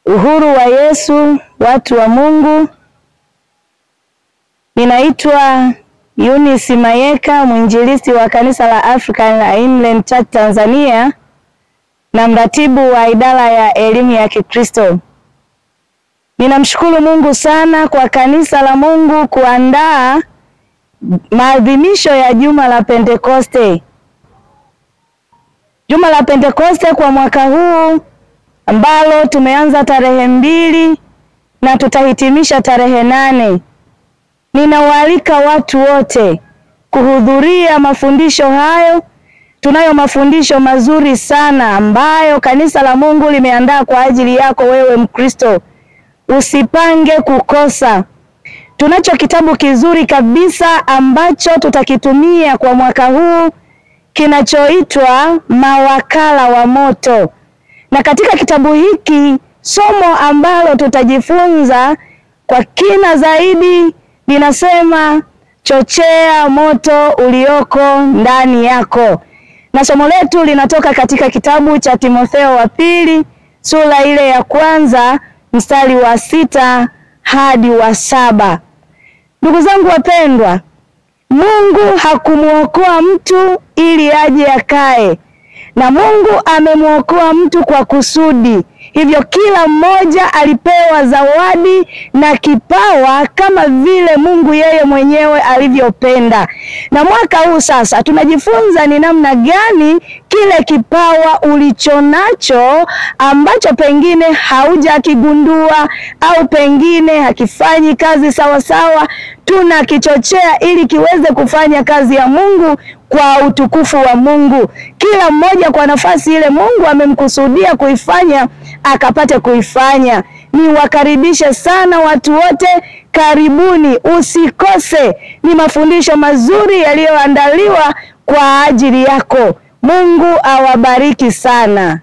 Uhuru wa Yesu, watu wa Mungu. Ninaitwa Eunice Mayeka, mwinjilisti wa kanisa la African Inland Church Tanzania na mratibu wa idara ya elimu ya Kikristo. Ninamshukuru Mungu sana kwa kanisa la Mungu kuandaa maadhimisho ya Juma la Pentekoste. Juma la Pentekoste kwa mwaka huu ambalo tumeanza tarehe 2 na tutahitimisha tarehe 8. Ninawaalika watu wote kuhudhuria mafundisho hayo. Tunayo mafundisho mazuri sana ambayo kanisa la Mungu limeandaa kwa ajili yako wewe Mkristo. Usipange kukosa. Tunacho kitabu kizuri kabisa ambacho tutakitumia kwa mwaka huu kinachoitwa Mawakala wa Moto. Na katika kitabu hiki somo ambalo tutajifunza kwa kina zaidi linasema chochea moto ulioko ndani yako. Na somo letu linatoka katika kitabu cha Timotheo wa pili sura ile ya 1 mstari wa 6 hadi wa 7. Ndugu zangu wapendwa, Mungu hakumuokoa mtu ili aje akae, na Mungu amemuokoa mtu kwa kusudi. Hivyo kila mmoja alipewa zawadi na kipawa kama vile Mungu yeye mwenyewe alivyopenda. Na mwaka huu sasa tunajifunza ni namna gani kile kipawa ulichonacho ambacho pengine haujakigundua au pengine hakifanyi kazi sawa sawa, tunakichochea ili kiweze kufanya kazi ya Mungu kwa utukufu wa Mungu. Kila mmoja kwa nafasi ile Mungu amemkusudia kuifanya akapate kuifanya. Niwakaribishe sana watu wote, karibuni, usikose. Ni mafundisho mazuri yaliyoandaliwa kwa ajili yako. Mungu awabariki sana.